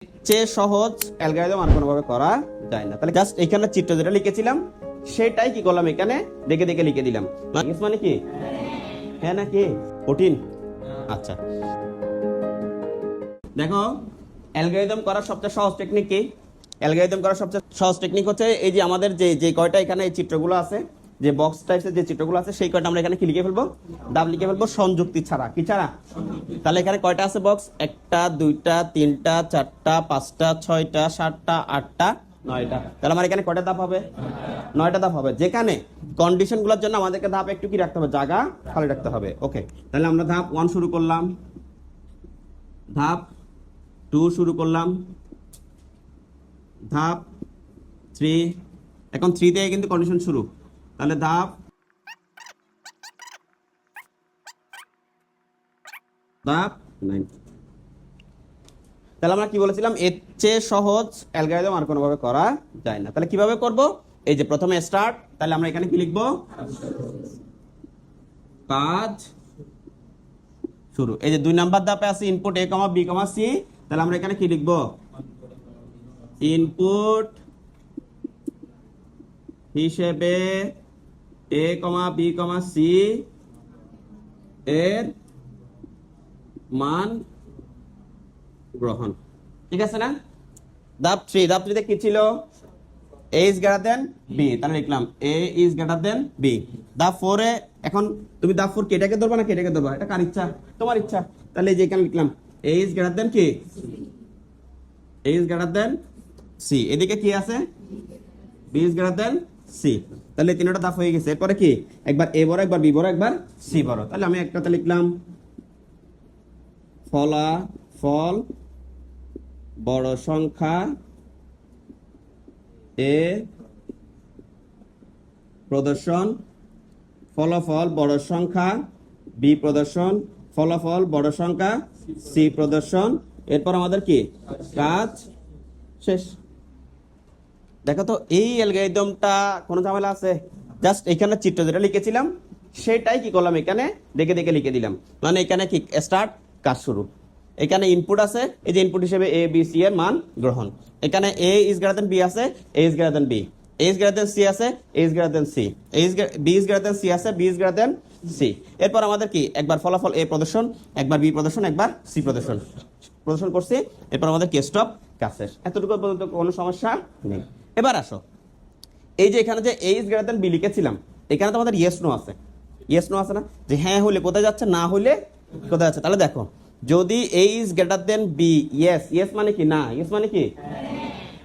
চেয়ে সহজ অ্যালগরিদম আর কোনোভাবে করা যায় না। তাহলে জাস্ট এখানে চিত্র যেটা লিখেছিলাম সেটাই কি করলাম, এখানে দেখে দেখে লিখে দিলাম। মানে কি হ্যাঁ নাকি কঠিন? আচ্ছা দেখো, অ্যালগরিদম করার সবচেয়ে সহজ টেকনিক কি? অ্যালগরিদম করার সবচেয়ে সহজ টেকনিক হচ্ছে এই যে আমাদের যে কয়টা এখানে এই চিত্রগুলো আছে, যে বক্স টাইপসের যে চিত্রগুলো আছে, সেই কয়টা আমরা এখানে কি লিখে ফেলবো, দাব লিখে ফেলবো সংযুক্তি ছাড়া। কি ছাড়া? তাহলে এখানে কয়টা আছে বক্স? 1টা 2টা 3টা 4টা 5টা 6টা 7টা 8টা 9টা। তাহলে আমার এখানে কয়টা ধাপ হবে? 9টা ধাপ হবে, যেখানে কন্ডিশনগুলোর জন্য আমাদেরকে ধাপ একটু কি রাখতে হবে, জায়গা খালি রাখতে হবে। ওকে, তাহলে আমরা ধাপ 1 শুরু করলাম, ধাপ 2 শুরু করলাম, ধাপ 3, এখন 3 থেকে কিন্তু কন্ডিশন শুরু। তাহলে ধাপ 9। তাহলে আমরা কি বলেছিলাম, এর চেয়ে সহজ অ্যালগরিদম আর কোনোভাবে করা যায় না। তাহলে কিভাবে করব? এই যে প্রথমে স্টার্ট, তাহলে আমরা এখানে কি লিখবো, কাজ শুরু। এই যে 2 নাম্বার ধাপে আছে ইনপুট a, b, c, তাহলে আমরা এখানে কি লিখবো, ইনপুট হিসেবে a, b, c এর মান গ্রহণ। ঠিক আছে না? ধাপ 3 তে কি ছিল, a is greater than b, তাহলে লিখলাম a is greater than b। ধাপ 4 এ এখন তুমি ধাপ 4 কেটাকে ধরবা না কেটাকে ধরবা, এটা কার ইচ্ছা? তোমার ইচ্ছা। তাহলে এই যে এখানে লিখলাম a is greater than কি, a is greater than c, এদিকে কি আছে, b is greater than c। তাহলে তিনটা ধাপ হয়ে গেছে। এরপরে কি, একবার a বড়, একবার b বড়, একবার c বড়। তাহলে আমি একটাতে লিখলাম ফলাফল বড় সংখ্যা এ প্রদর্শন, ফলাফল বড় সংখ্যা বি প্রদর্শন, ফলাফল বড় সংখ্যা সি প্রদর্শন। এরপর আমাদের কি কাজ শেষ। দেখো তো এই অ্যালগরিদমটা কোনো ঝামেলা আছে? জাস্ট এখানে চিত্র যেটা লিখেছিলাম সেটাই কি করলাম, এখানে দেখে দেখে লিখে দিলাম। মানে এখানে কি স্টার্ট, কাজ শুরু। এখানে ইনপুট আছে, এই যে ইনপুট হিসেবে a, b, c এর মান গ্রহণ। এখানে a is greater than b আছে, a is greater than b, a is greater than c আছে, a is greater than c, b is greater than c আছে, b is greater than c। এরপর আমাদের কি, একবার ফলাফল a প্রদর্শন, একবার b প্রদর্শন, একবার c প্রদর্শন করছি। এরপর আমাদের কি স্টপ, কাজ শেষ। এতটুকু পর্যন্ত কোনো সমস্যা নেই। এবার আসো, এই যে এখানে যে a is greater than b লিখেছিলাম, এখানে তো আমাদের ইয়েস নো আছে, ইয়েস নো আছে না, যে হ্যাঁ হলে কোথায় যাচ্ছে, না হলে কোথায় যাচ্ছে। তাহলে দেখো, যদি a is greater than b, yes, yes মানে কি না, yes মানে কি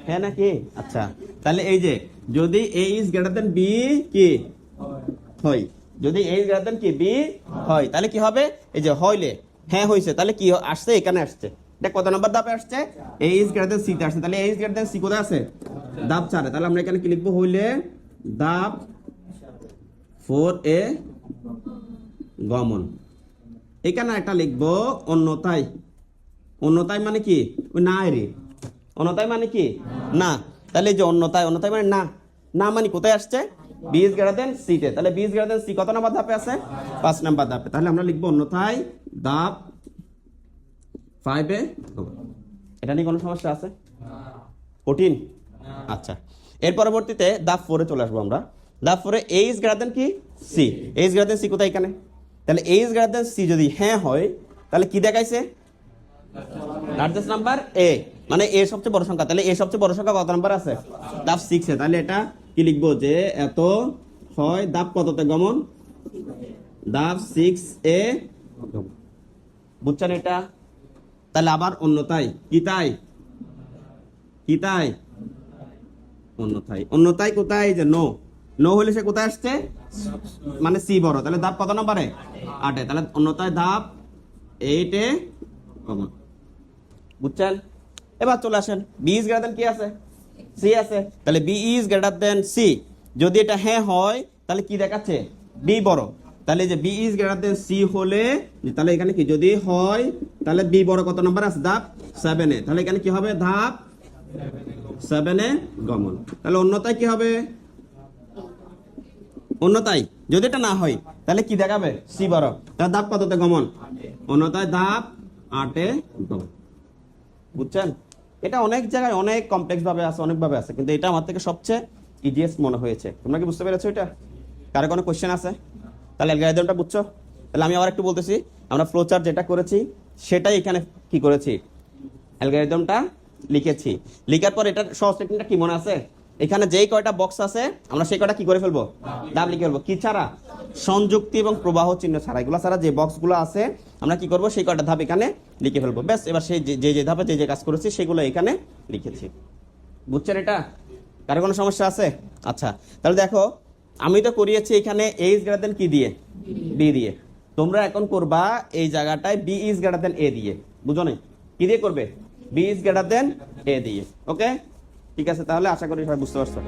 হ্যাঁ নাকি? আচ্ছা, তাহলে এই যে যদি a is greater than b কি হয়, যদি a is greater than কি b হয়, তাহলে কি হবে, এই যে হইলে হ্যাঁ হইছে, তাহলে কি আসছে, এখানে আসছে। এটা কত নাম্বার ধাপে আসছে, a is greater than c তে আসছে। তাহলে a is greater than c কোথায় আছে, ধাপ 4 এ। তাহলে আমরা এখানে কি লিখবো, হইলে ধাপ 4 এ গমন। এখানে একটা লিখবো অন্যথায়। অন্যথায় মানে কি, ওই না রে, অন্যথায় মানে কি না। তাহলে এই যে অন্যথায়, অন্যথায় মানে না, না মানে কোথায় আসছে, b is greater than c তে। তাহলে b is greater than c কত নাম্বার ধাপে আছে, 5 নাম্বার ধাপে। তাহলে আমরা লিখবো অন্যথায় ধাপ 5 এ। এটা নিয়ে কোনো সমস্যা আছে, কঠিন? আচ্ছা, এর পরবর্তীতে ধাপ 4 এ চলে আসবো আমরা। ধাপ 4 এ a is greater than কি c, a is greater than c কোথায়, এখানে। তাহলে a is greater than c যদি হ্যাঁ হয়, তাহলে কি দেখাইছে, লার্জেস্ট নাম্বার a, মানে a সবচেয়ে বড় সংখ্যা। তাহলে a সবচেয়ে বড় সংখ্যা কত নাম্বার আছে, ধাপ 6 এ। তাহলে এটা কি লিখবো, যে এত হয় ধাপ কততে গমন, ধাপ 6 এ। বুঝছেন এটা? তাহলে আবার অন্যথায় কি তাই, কি তাই অন্যথায়, অন্যথায় কোথায়, যে নো, নো হলে সে কোথায় আসছে, মানে সি বড়। তাহলে ধাপ কত নাম্বারে, 8 এ। তাহলে অন্যথায় ধাপ 8 এ গমন। বুঝছেন? এবার চলে আসেন, b is greater than কি আছে, c আছে। তাহলে b is greater than c যদি এটা হ্যাঁ হয়, তাহলে কি দেখাচ্ছে, b বড়। তাহলে যে b is greater than c হলে, তাহলে এখানে কি যদি হয়, তাহলে b বড় কত নাম্বার আছে, ধাপ 7 এ। তাহলে এখানে কি হবে, ধাপ 7 এ গমন। তাহলে অন্যথায় কি হবে, অন্যথায় যদি এটা না হয়, তাহলে কি দেখাবে, সি বড়। তাহলে ধাপ কততে গমন, অন্যথায় ধাপ 8 এ গমন। বুঝছেন? এটা অনেক জায়গায় অনেক কমপ্লেক্স ভাবে আছে, অনেকভাবে আছে, কিন্তু এটা আমার থেকে সবচেয়ে ইজিয়েস্ট মনে হয়েছে। তোমরা কি বুঝতে পেরেছো এটা? কারো কোনো কোশ্চেন আছে? তাহলে অ্যালগরিদমটা বুঝছো? তাহলে আমি আবার একটু বলতেছি, আমরা ফ্লো চার্ট যেটা করেছি সেটাই এখানে কি করেছি, অ্যালগরিদমটা লিখেছি। লিখার পর এটার সহজ টেকনিকটা কি মনে আছে? এখানে যেই কয়টা বক্স আছে আমরা সেই কয়টা কি করে ফেলবো, দাব লিখে ফেলবো। কি ছাড়া? সংযুক্তি এবং প্রবাহ চিহ্ন ছাড়া। এগুলো ছাড়া যে বক্সগুলো আছে আমরা কি করব, সেই কয়টা ধাপ এখানে লিখে ফেলবো। ব্যাস, এবার সেই যে যে ধাপে যে যে কাজ করেছি সেগুলো এখানে লিখেছি। বুঝছেন এটা? কারো কোনো সমস্যা আছে? আচ্ছা, তাহলে দেখো আমি তো করিয়েছি এখানে এ ইজ গ্রেটার দেন কি দিয়ে, বি দিয়ে। তোমরা এখন করবা এই জায়গাটায় বি ইজ গ্রেটার দেন এ দিয়ে। বুঝো নাই? কি দিয়ে করবে? বি ইজ গ্রেটার দেন এ দিয়ে। ওকে, ঠিক আছে, তাহলে আশা করি সবাই বুঝতে পারছো।